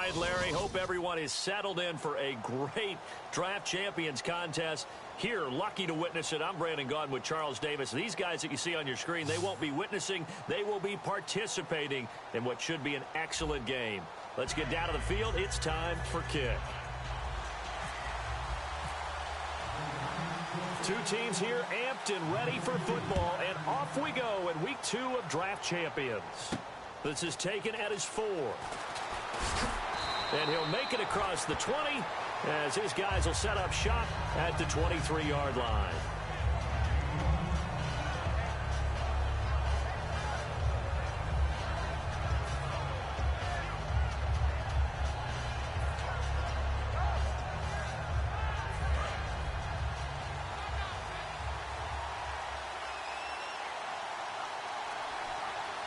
right, Larry. Hope everyone is settled in for a great Draft Champions contest. Here, lucky to witness it. I'm Brandon Gaudin with Charles Davis. These guys that you see on your screen, they won't be witnessing. They will be participating in what should be an excellent game. Let's get down to the field. It's time for kick. Two teams here amped and ready for football, and off we go in week 2 of Draft Champions. This is taken at his 4. And he'll make it across the 20 as his guys will set up shop at the 23-yard line.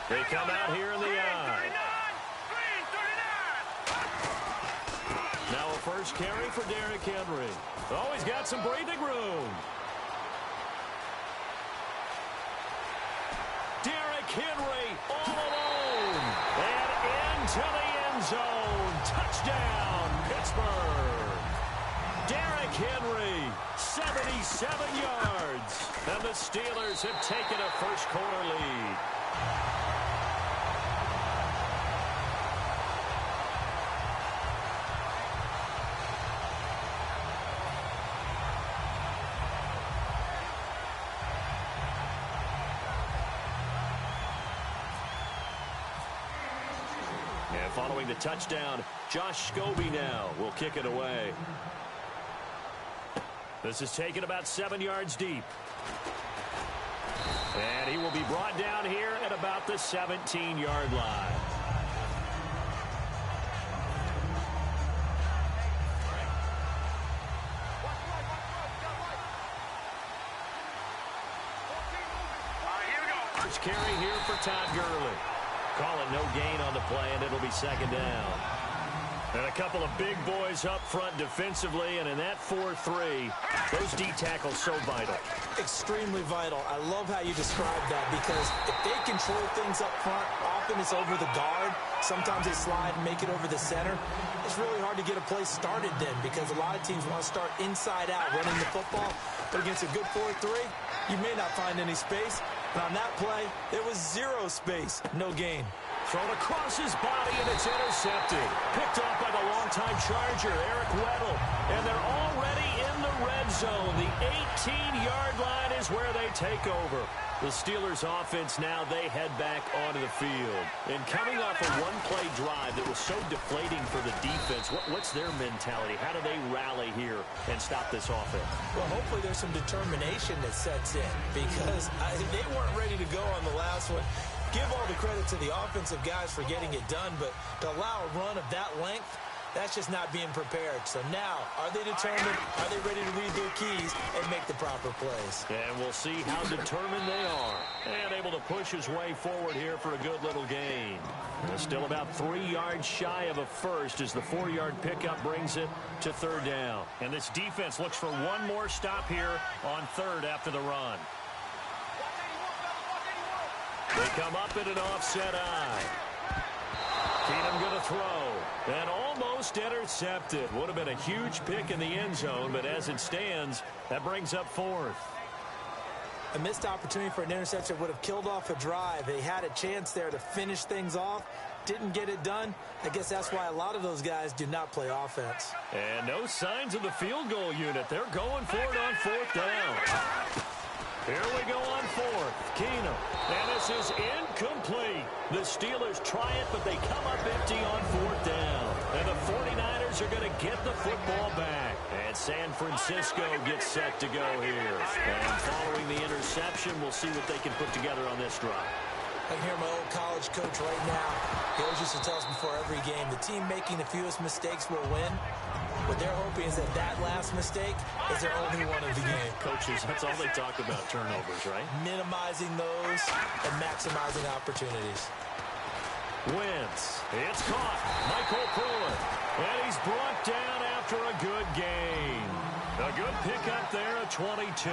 They come out here in the eye. Now a first carry for Derrick Henry. Oh, he's got some breathing room. Derrick Henry all alone. And into the end zone. Touchdown, Pittsburgh. Derrick Henry, 77 yards. And the Steelers have taken a first-quarter lead. And following the touchdown, Josh Scobie now will kick it away. This is taken about 7 yards deep. And he will be brought down here at about the 17-yard line. First carry here for Todd Gurley. Call it no gain on the play, and it'll be second down. And a couple of big boys up front defensively, and in that 4-3, those D tackles so vital. Extremely vital. I love how you describe that, because if they control things up front, often it's over the guard. Sometimes they slide and make it over the center. It's really hard to get a play started then, because a lot of teams want to start inside out running the football. But against a good 4-3, you may not find any space. And on that play, there was zero space. No gain. Thrown across his body, and it's intercepted. Picked off by the longtime Charger, Eric Weddle. And they're already in the red zone. The 18-yard line is where they take over. The Steelers offense now, they head back onto the field. And coming off a one-play drive that was so deflating for the defense, what's their mentality? How do they rally here and stop this offense? Well, hopefully there's some determination that sets in, because they weren't ready to go on the last one. Give all the credit to the offensive guys for getting it done, but to allow a run of that length, that's just not being prepared. So now, are they determined? Are they ready to read their keys and make the proper plays? And we'll see how determined they are. And able to push his way forward here for a good little gain. Still about 3 yards shy of a first as the 4-yard pickup brings it to third down. And this defense looks for one more stop here on third after the run. They come up in an offset eye. Keenum going to throw. And almost intercepted. Would have been a huge pick in the end zone, but as it stands, that brings up fourth. A missed opportunity for an interception would have killed off a drive. They had a chance there to finish things off. Didn't get it done. I guess that's why a lot of those guys do not play offense. And no signs of the field goal unit. They're going for it on fourth down. Here we go on fourth. Keenum. And this is incomplete. The Steelers try it, but they come up empty on fourth down. And the 49ers are going to get the football back. And San Francisco gets set to go here. And following the interception, we'll see what they can put together on this drive. I can hear my old college coach right now. He always used to tell us before every game, the team making the fewest mistakes will win. What they're hoping is that that last mistake is their only one of the game. Coaches, that's all they talk about, turnovers, right? Minimizing those and maximizing opportunities. Wentz. It's caught. Michael Pruitt. And he's brought down after a good gain. A good pickup there at 22.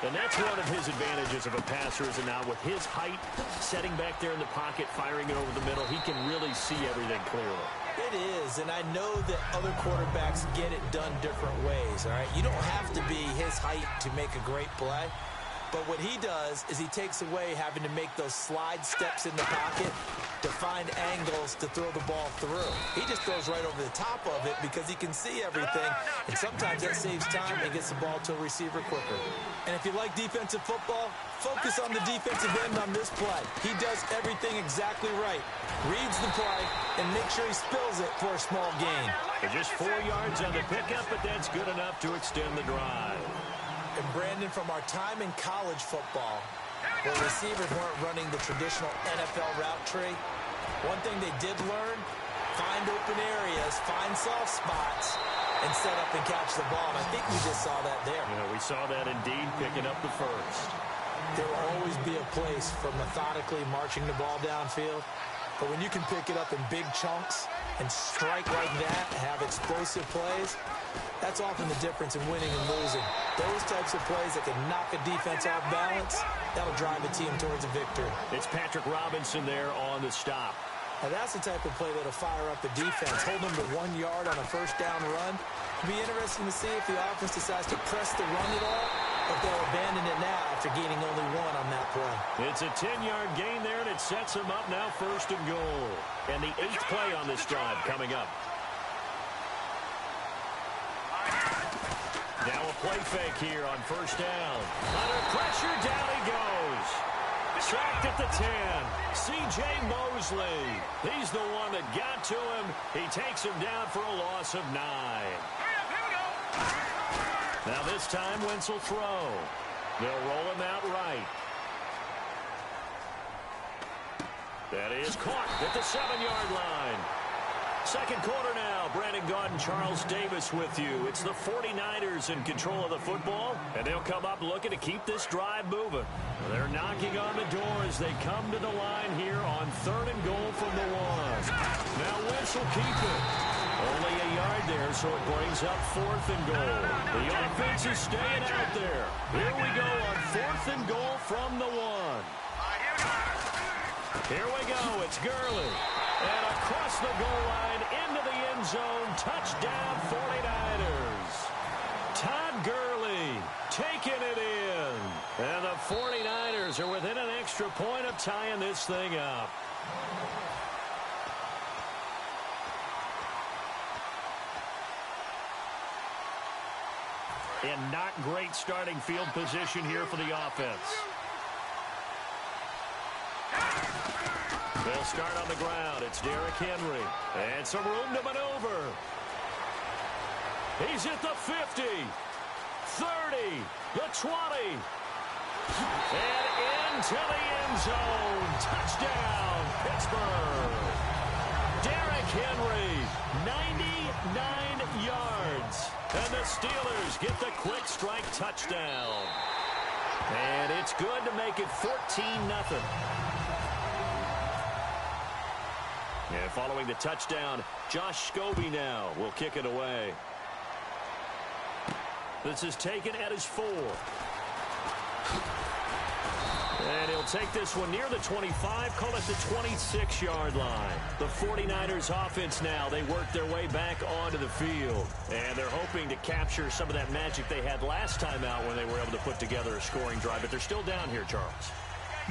And that's one of his advantages of a passer, is now with his height, setting back there in the pocket, firing it over the middle, he can really see everything clearly. It is, and I know that other quarterbacks get it done different ways, all right? You don't have to be his height to make a great play. But what he does is he takes away having to make those slide steps in the pocket to find angles to throw the ball through. He just throws right over the top of it because he can see everything, and sometimes that saves time and gets the ball to a receiver quicker. And if you like defensive football, focus on the defensive end on this play. He does everything exactly right. Reads the play and makes sure he spills it for a small gain. Just 4 yards on the pickup, but that's good enough to extend the drive. And Brandon, from our time in college football, where receivers weren't running the traditional NFL route tree, one thing they did learn, find open areas, find soft spots, and set up and catch the ball. And I think we just saw that there. Yeah, we saw that indeed, picking up the first. There will always be a place for methodically marching the ball downfield. But when you can pick it up in big chunks and strike like that, have explosive plays, that's often the difference in winning and losing. Those types of plays that can knock a defense off balance, that'll drive a team towards a victory. It's Patrick Robinson there on the stop. Now that's the type of play that'll fire up the defense. Hold them to 1 yard on a first down run. It'll be interesting to see if the offense decides to press the run at all, or if they'll abandon it now after gaining only 1 on that play. It's a 10-yard gain there, and it sets them up now 1st and goal. And the 8th play on this drive coming up. Now a play fake here on 1st down. Under pressure, down he goes. Sacked at the 10. C.J. Mosley. He's the one that got to him. He takes him down for a loss of 9. Now this time, Wentz will throw. They'll roll him out right. That is caught at the 7-yard line. Second quarter now. Brandon Gaudin, Charles Davis with you. It's the 49ers in control of the football, and they'll come up looking to keep this drive moving. They're knocking on the door as they come to the line here on 3rd and goal from the 1. Now Wentz will keep it. Only a yard there, so it brings up 4th and goal. The offense is staying out there. Here we go on 4th and goal from the 1. Here we go. It's Gurley. And across the goal line into the end zone. Touchdown 49ers. Todd Gurley taking it in. And the 49ers are within an extra point of tying this thing up. And not great starting field position here for the offense. They'll start on the ground. It's Derrick Henry. And some room to maneuver. He's at the 50, 30, the 20. And into the end zone. Touchdown, Pittsburgh. Derrick Henry, 99 yards. And the Steelers get the quick strike touchdown. And it's good to make it 14-0. And following the touchdown, Josh Scobie now will kick it away. This is taken at his 4. And he'll take this one near the 25, call it the 26-yard line. The 49ers offense now, they work their way back onto the field. And they're hoping to capture some of that magic they had last time out when they were able to put together a scoring drive. But they're still down here, Charles.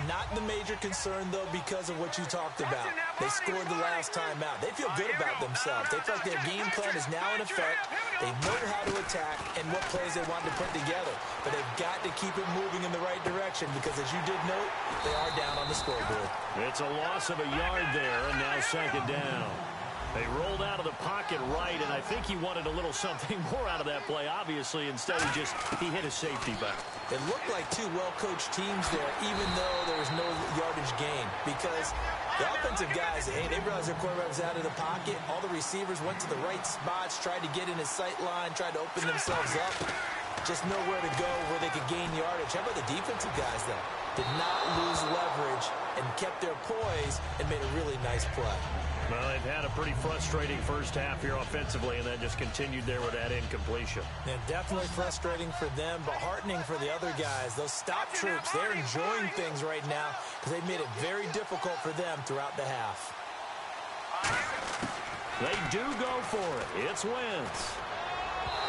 Not the major concern, though, because of what you talked about. They scored the last time out. They feel good about themselves. They feel like their game plan is now in effect. They know how to attack and what plays they want to put together. But they've got to keep it moving in the right direction because, as you did note, they are down on the scoreboard. It's a loss of a yard there, and now 2nd down. They rolled out of the pocket right, and I think he wanted a little something more out of that play, obviously. Instead, he hit a safety back. It looked like 2 well-coached teams there, even though there was no yardage gain, because the offensive guys, hey, they realized their quarterback was out of the pocket. All the receivers went to the right spots, tried to get in his sight line, tried to open themselves up. Just nowhere to go where they could gain yardage. How about the defensive guys, though? Did not lose leverage and kept their poise and made a really nice play. Well, they've had a pretty frustrating first half here offensively, and then just continued there with that incompletion. Yeah, definitely frustrating for them, but heartening for the other guys. Those stop troops, they're enjoying things right now because they've made it very difficult for them throughout the half. They do go for it. It's Wentz.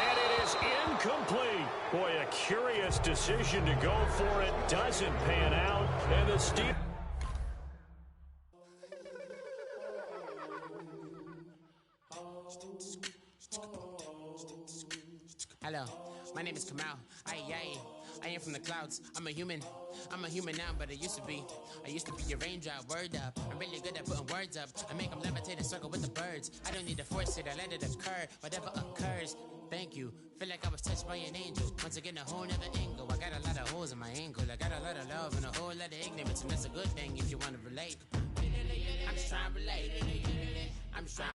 And it is incomplete. Boy, a curious decision to go for it. Doesn't pan out. And the Steelers... Hello, my name is Kamal. I am from the clouds. I'm a human now, but I used to be a raindrop. Word up, I'm really good at putting words up. I make them levitate and circle with the birds. I don't need to force it, I let it occur. Whatever occurs, thank you. Feel like I was touched by an angel. Once again, a whole nother angle. I got a lot of holes in my angle. I got a lot of love and a whole lot of ignorance, and that's a good thing if you want to relate. I'm just trying to relate. I'm just trying